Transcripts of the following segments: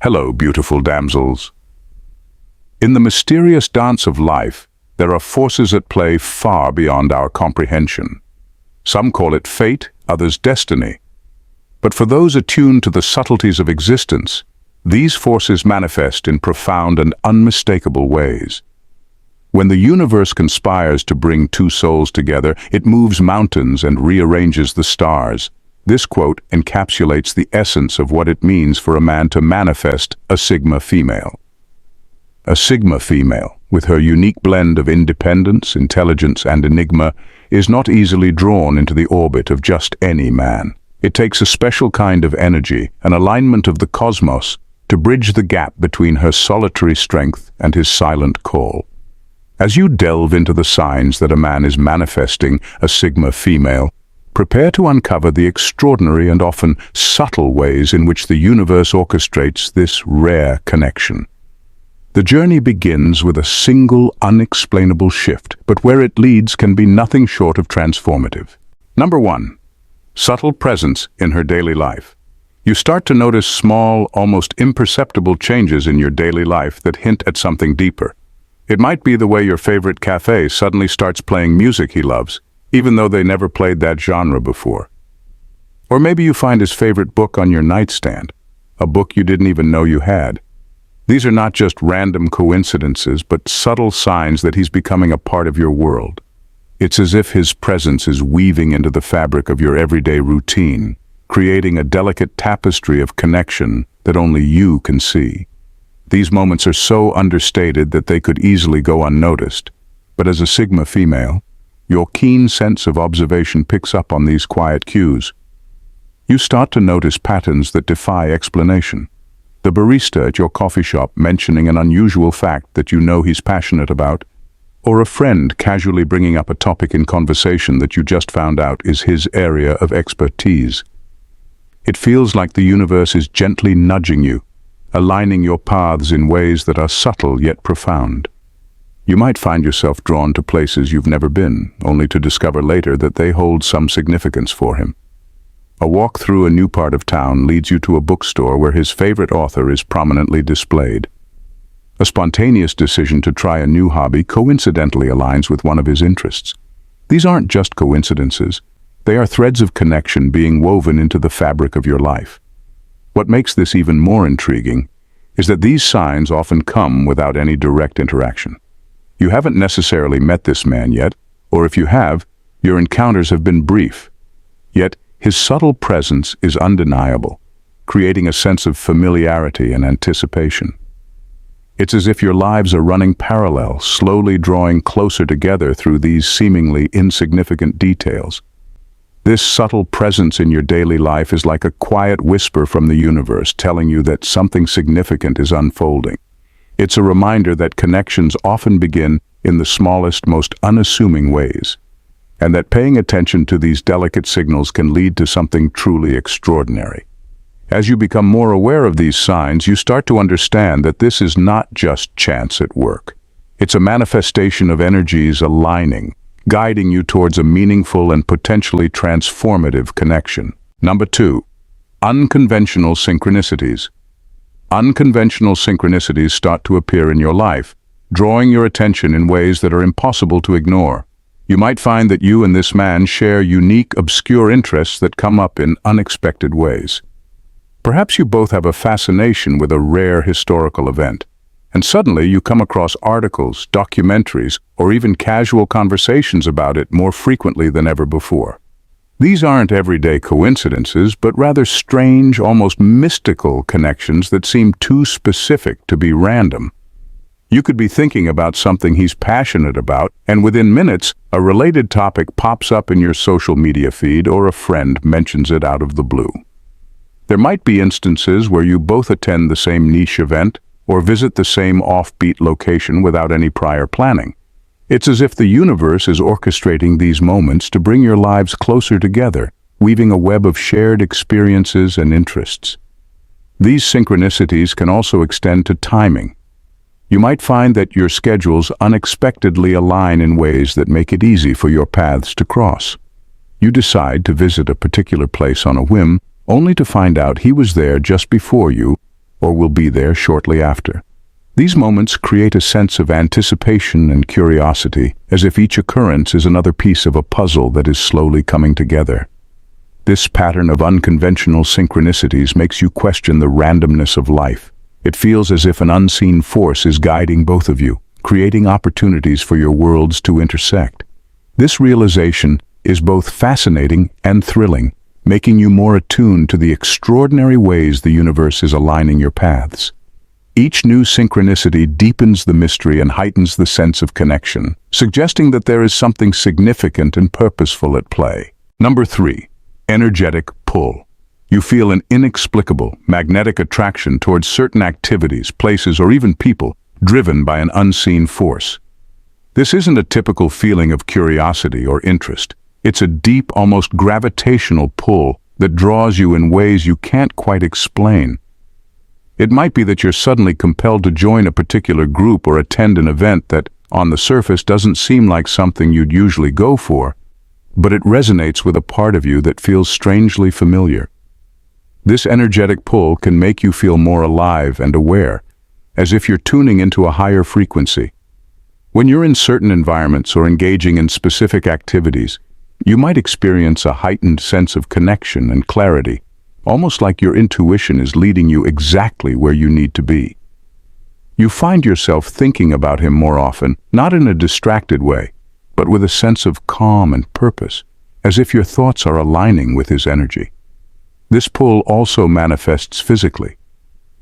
Hello, beautiful damsels. In the mysterious dance of life, there are forces at play far beyond our comprehension. Some call it fate, others destiny. But for those attuned to the subtleties of existence, these forces manifest in profound and unmistakable ways. When the universe conspires to bring two souls together, it moves mountains and rearranges the stars. This quote encapsulates the essence of what it means for a man to manifest a Sigma female. A Sigma female, with her unique blend of independence, intelligence, and enigma, is not easily drawn into the orbit of just any man. It takes a special kind of energy, an alignment of the cosmos, to bridge the gap between her solitary strength and his silent call. As you delve into the signs that a man is manifesting a Sigma female, prepare to uncover the extraordinary and often subtle ways in which the universe orchestrates this rare connection. The journey begins with a single, unexplainable shift, but where it leads can be nothing short of transformative. Number 1. Subtle presence in her daily life. You start to notice small, almost imperceptible changes in your daily life that hint at something deeper. It might be the way your favorite cafe suddenly starts playing music he loves, even though they never played that genre before. Or maybe you find his favorite book on your nightstand, a book you didn't even know you had. These are not just random coincidences, but subtle signs that he's becoming a part of your world. It's as if his presence is weaving into the fabric of your everyday routine, creating a delicate tapestry of connection that only you can see. These moments are so understated that they could easily go unnoticed, but as a Sigma female, your keen sense of observation picks up on these quiet cues. You start to notice patterns that defy explanation. The barista at your coffee shop mentioning an unusual fact that you know he's passionate about, or a friend casually bringing up a topic in conversation that you just found out is his area of expertise. It feels like the universe is gently nudging you, aligning your paths in ways that are subtle yet profound. You might find yourself drawn to places you've never been, only to discover later that they hold some significance for him. A walk through a new part of town leads you to a bookstore where his favorite author is prominently displayed. A spontaneous decision to try a new hobby coincidentally aligns with one of his interests. These aren't just coincidences. They are threads of connection being woven into the fabric of your life. What makes this even more intriguing is that these signs often come without any direct interaction. You haven't necessarily met this man yet, or if you have, your encounters have been brief. Yet, his subtle presence is undeniable, creating a sense of familiarity and anticipation. It's as if your lives are running parallel, slowly drawing closer together through these seemingly insignificant details. This subtle presence in your daily life is like a quiet whisper from the universe telling you that something significant is unfolding. It's a reminder that connections often begin in the smallest, most unassuming ways, and that paying attention to these delicate signals can lead to something truly extraordinary. As you become more aware of these signs, you start to understand that this is not just chance at work. It's a manifestation of energies aligning, guiding you towards a meaningful and potentially transformative connection. Number 2. Unconventional synchronicities. Unconventional synchronicities start to appear in your life, drawing your attention in ways that are impossible to ignore. You might find that you and this man share unique, obscure interests that come up in unexpected ways. Perhaps you both have a fascination with a rare historical event, and suddenly you come across articles, documentaries, or even casual conversations about it more frequently than ever before. These aren't everyday coincidences, but rather strange, almost mystical connections that seem too specific to be random. You could be thinking about something he's passionate about, and within minutes, a related topic pops up in your social media feed or a friend mentions it out of the blue. There might be instances where you both attend the same niche event or visit the same offbeat location without any prior planning. It's as if the universe is orchestrating these moments to bring your lives closer together, weaving a web of shared experiences and interests. These synchronicities can also extend to timing. You might find that your schedules unexpectedly align in ways that make it easy for your paths to cross. You decide to visit a particular place on a whim, only to find out he was there just before you, or will be there shortly after. These moments create a sense of anticipation and curiosity, as if each occurrence is another piece of a puzzle that is slowly coming together. This pattern of unconventional synchronicities makes you question the randomness of life. It feels as if an unseen force is guiding both of you, creating opportunities for your worlds to intersect. This realization is both fascinating and thrilling, making you more attuned to the extraordinary ways the universe is aligning your paths. Each new synchronicity deepens the mystery and heightens the sense of connection, suggesting that there is something significant and purposeful at play. Number 3. Energetic pull. You feel an inexplicable, magnetic attraction towards certain activities, places, or even people, driven by an unseen force. This isn't a typical feeling of curiosity or interest. It's a deep, almost gravitational pull that draws you in ways you can't quite explain. It might be that you're suddenly compelled to join a particular group or attend an event that, on the surface, doesn't seem like something you'd usually go for, but it resonates with a part of you that feels strangely familiar. This energetic pull can make you feel more alive and aware, as if you're tuning into a higher frequency. When you're in certain environments or engaging in specific activities, you might experience a heightened sense of connection and clarity, almost like your intuition is leading you exactly where you need to be. You find yourself thinking about him more often, not in a distracted way, but with a sense of calm and purpose, as if your thoughts are aligning with his energy. This pull also manifests physically.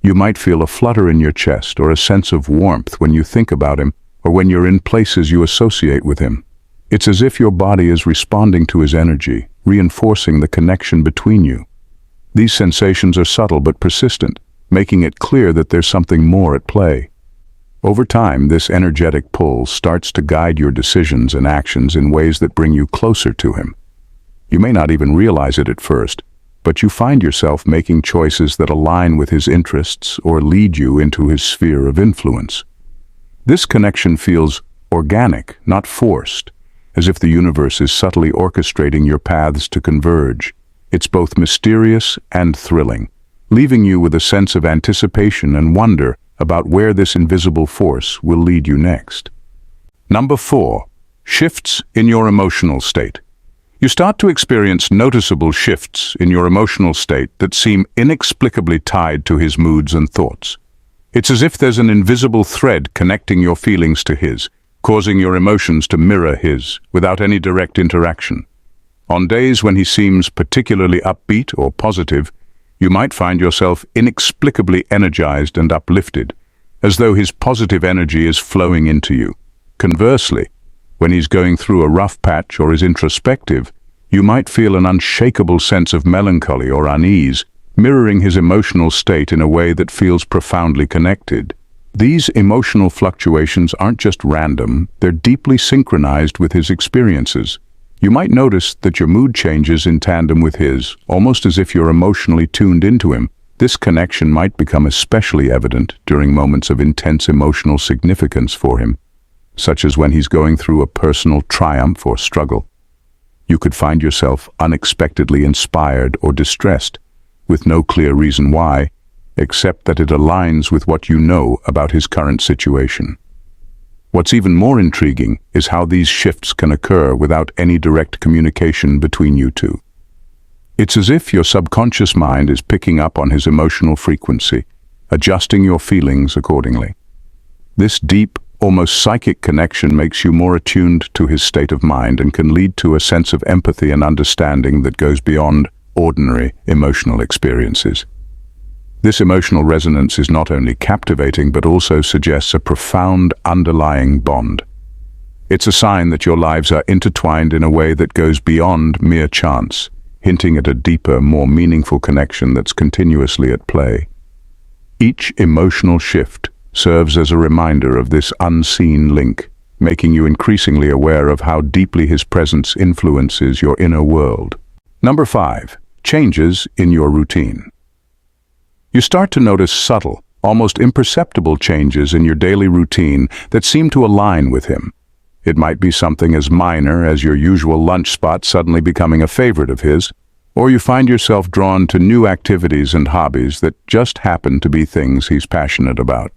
You might feel a flutter in your chest or a sense of warmth when you think about him or when you're in places you associate with him. It's as if your body is responding to his energy, reinforcing the connection between you. These sensations are subtle but persistent, making it clear that there's something more at play. Over time, this energetic pull starts to guide your decisions and actions in ways that bring you closer to him. You may not even realize it at first, but you find yourself making choices that align with his interests or lead you into his sphere of influence. This connection feels organic, not forced, as if the universe is subtly orchestrating your paths to converge. It's both mysterious and thrilling, leaving you with a sense of anticipation and wonder about where this invisible force will lead you next. Number 4. Shifts in your emotional state. You start to experience noticeable shifts in your emotional state that seem inexplicably tied to his moods and thoughts. It's as if there's an invisible thread connecting your feelings to his, causing your emotions to mirror his without any direct interaction. On days when he seems particularly upbeat or positive, you might find yourself inexplicably energized and uplifted, as though his positive energy is flowing into you. Conversely, when he's going through a rough patch or is introspective, you might feel an unshakable sense of melancholy or unease, mirroring his emotional state in a way that feels profoundly connected. These emotional fluctuations aren't just random, they're deeply synchronized with his experiences. You might notice that your mood changes in tandem with his, almost as if you're emotionally tuned into him. This connection might become especially evident during moments of intense emotional significance for him, such as when he's going through a personal triumph or struggle. You could find yourself unexpectedly inspired or distressed, with no clear reason why, except that it aligns with what you know about his current situation. What's even more intriguing is how these shifts can occur without any direct communication between you two. It's as if your subconscious mind is picking up on his emotional frequency, adjusting your feelings accordingly. This deep, almost psychic connection makes you more attuned to his state of mind and can lead to a sense of empathy and understanding that goes beyond ordinary emotional experiences. This emotional resonance is not only captivating but also suggests a profound underlying bond. It's a sign that your lives are intertwined in a way that goes beyond mere chance, hinting at a deeper, more meaningful connection that's continuously at play. Each emotional shift serves as a reminder of this unseen link, making you increasingly aware of how deeply his presence influences your inner world. Number 5. Changes in your routine. You start to notice subtle, almost imperceptible changes in your daily routine that seem to align with him. It might be something as minor as your usual lunch spot suddenly becoming a favorite of his, Or you find yourself drawn to new activities and hobbies that just happen to be things he's passionate about.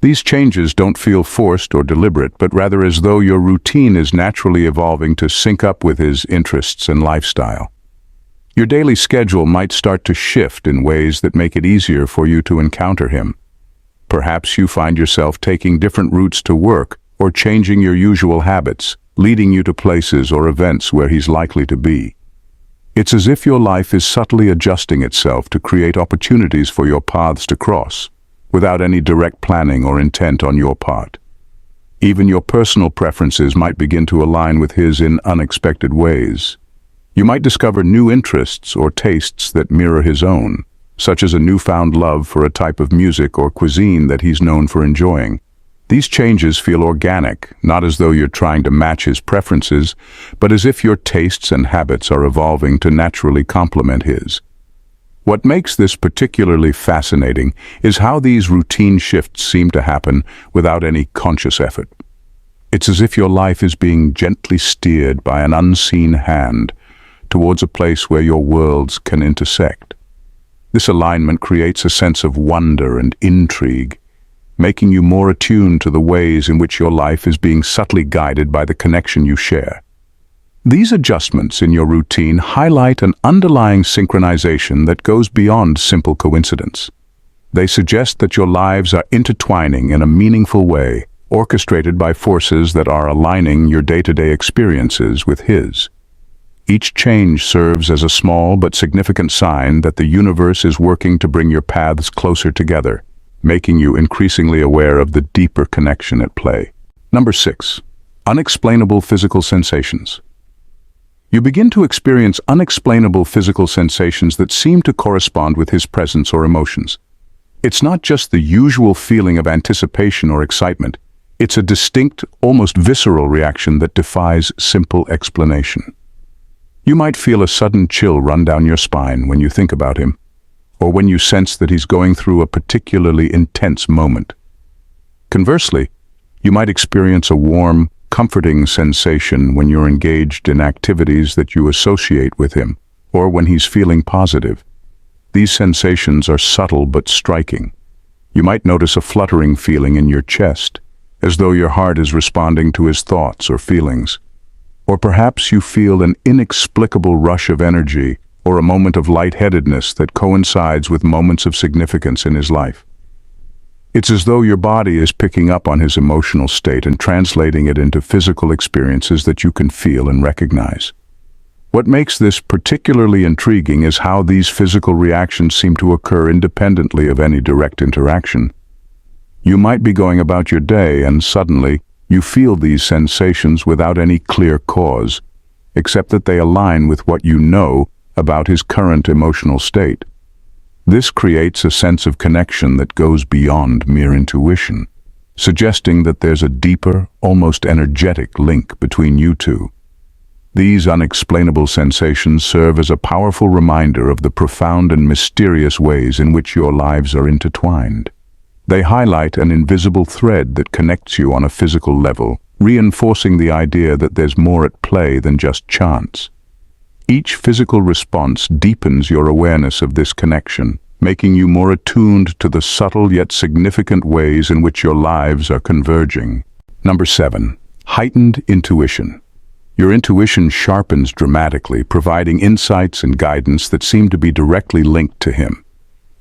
These changes don't feel forced or deliberate, but rather as though your routine is naturally evolving to sync up with his interests and lifestyle. Your daily schedule might start to shift in ways that make it easier for you to encounter him. Perhaps you find yourself taking different routes to work or changing your usual habits, leading you to places or events where he's likely to be. It's as if your life is subtly adjusting itself to create opportunities for your paths to cross, without any direct planning or intent on your part. Even your personal preferences might begin to align with his in unexpected ways. You might discover new interests or tastes that mirror his own, such as a newfound love for a type of music or cuisine that he's known for enjoying. These changes feel organic, not as though you're trying to match his preferences, but as if your tastes and habits are evolving to naturally complement his. What makes this particularly fascinating is how these routine shifts seem to happen without any conscious effort. It's as if your life is being gently steered by an unseen hand towards a place where your worlds can intersect. This alignment creates a sense of wonder and intrigue, making you more attuned to the ways in which your life is being subtly guided by the connection you share. These adjustments in your routine highlight an underlying synchronization that goes beyond simple coincidence. They suggest that your lives are intertwining in a meaningful way, orchestrated by forces that are aligning your day-to-day experiences with his. Each change serves as a small but significant sign that the universe is working to bring your paths closer together, making you increasingly aware of the deeper connection at play. Number 6. Unexplainable physical sensations. You begin to experience unexplainable physical sensations that seem to correspond with his presence or emotions. It's not just the usual feeling of anticipation or excitement. It's a distinct, almost visceral reaction that defies simple explanation. You might feel a sudden chill run down your spine when you think about him, or when you sense that he's going through a particularly intense moment. Conversely, you might experience a warm, comforting sensation when you're engaged in activities that you associate with him, or when he's feeling positive. These sensations are subtle but striking. You might notice a fluttering feeling in your chest, as though your heart is responding to his thoughts or feelings. Or perhaps you feel an inexplicable rush of energy or a moment of lightheadedness that coincides with moments of significance in his life. It's as though your body is picking up on his emotional state and translating it into physical experiences that you can feel and recognize. What makes this particularly intriguing is how these physical reactions seem to occur independently of any direct interaction. You might be going about your day and suddenly you feel these sensations without any clear cause, except that they align with what you know about his current emotional state. This creates a sense of connection that goes beyond mere intuition, suggesting that there's a deeper, almost energetic link between you two. These unexplainable sensations serve as a powerful reminder of the profound and mysterious ways in which your lives are intertwined. They highlight an invisible thread that connects you on a physical level, reinforcing the idea that there's more at play than just chance. Each physical response deepens your awareness of this connection, making you more attuned to the subtle yet significant ways in which your lives are converging. Number 7. Heightened intuition. Your intuition sharpens dramatically, providing insights and guidance that seem to be directly linked to him.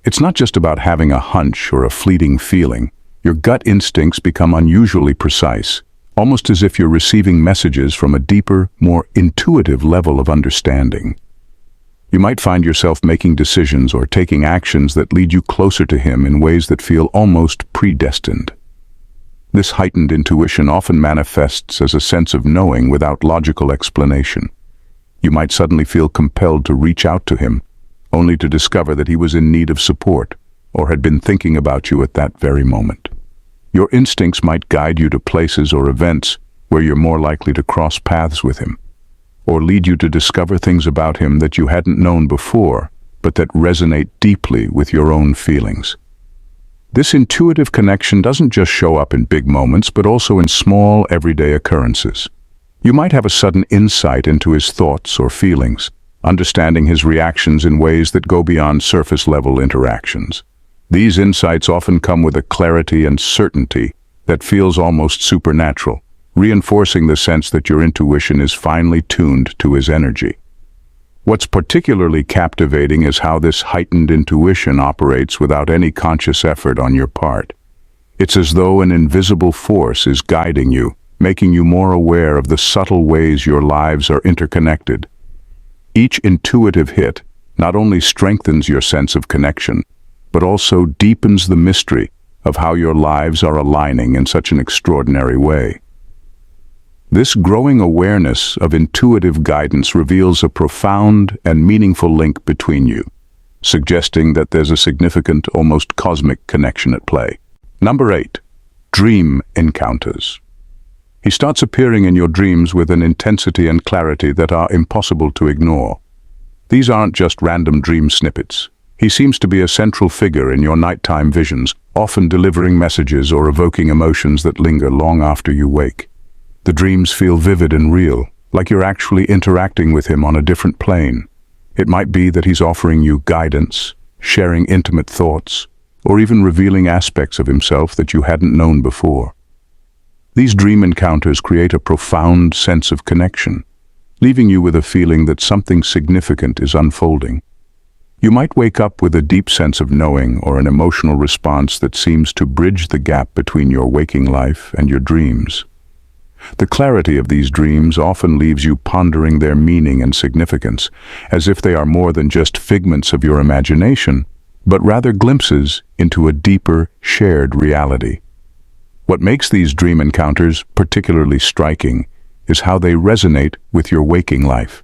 It's not just about having a hunch or a fleeting feeling. Your gut instincts become unusually precise, almost as if you're receiving messages from a deeper, more intuitive level of understanding. You might find yourself making decisions or taking actions that lead you closer to him in ways that feel almost predestined. This heightened intuition often manifests as a sense of knowing without logical explanation. You might suddenly feel compelled to reach out to him, only to discover that he was in need of support or had been thinking about you at that very moment. Your instincts might guide you to places or events where you're more likely to cross paths with him, or lead you to discover things about him that you hadn't known before, but that resonate deeply with your own feelings. This intuitive connection doesn't just show up in big moments, but also in small, everyday occurrences. You might have a sudden insight into his thoughts or feelings, understanding his reactions in ways that go beyond surface-level interactions. These insights often come with a clarity and certainty that feels almost supernatural, reinforcing the sense that your intuition is finely tuned to his energy. What's particularly captivating is how this heightened intuition operates without any conscious effort on your part. It's as though an invisible force is guiding you, making you more aware of the subtle ways your lives are interconnected. Each intuitive hit not only strengthens your sense of connection, but also deepens the mystery of how your lives are aligning in such an extraordinary way. This growing awareness of intuitive guidance reveals a profound and meaningful link between you, suggesting that there's a significant, almost cosmic connection at play. Number 8. Dream encounters. He starts appearing in your dreams with an intensity and clarity that are impossible to ignore. These aren't just random dream snippets. He seems to be a central figure in your nighttime visions, often delivering messages or evoking emotions that linger long after you wake. The dreams feel vivid and real, like you're actually interacting with him on a different plane. It might be that he's offering you guidance, sharing intimate thoughts, or even revealing aspects of himself that you hadn't known before. These dream encounters create a profound sense of connection, leaving you with a feeling that something significant is unfolding. You might wake up with a deep sense of knowing or an emotional response that seems to bridge the gap between your waking life and your dreams. The clarity of these dreams often leaves you pondering their meaning and significance, as if they are more than just figments of your imagination, but rather glimpses into a deeper, shared reality. What makes these dream encounters particularly striking is how they resonate with your waking life.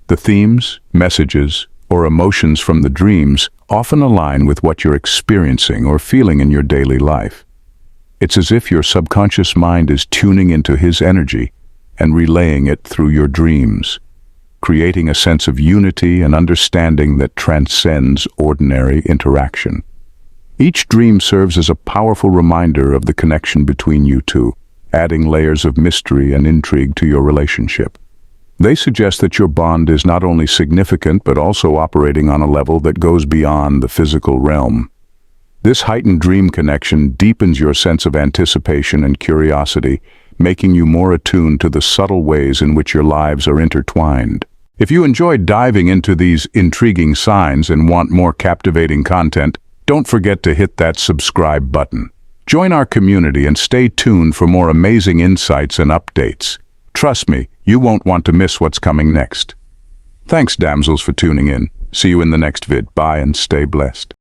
The themes, messages, or emotions from the dreams often align with what you're experiencing or feeling in your daily life. It's as if your subconscious mind is tuning into his energy and relaying it through your dreams, creating a sense of unity and understanding that transcends ordinary interaction. Each dream serves as a powerful reminder of the connection between you two, adding layers of mystery and intrigue to your relationship. They suggest that your bond is not only significant but also operating on a level that goes beyond the physical realm. This heightened dream connection deepens your sense of anticipation and curiosity, making you more attuned to the subtle ways in which your lives are intertwined. If you enjoyed diving into these intriguing signs and want more captivating content, don't forget to hit that subscribe button. Join our community and stay tuned for more amazing insights and updates. Trust me, you won't want to miss what's coming next. Thanks, damsels, for tuning in. See you in the next vid. Bye and stay blessed.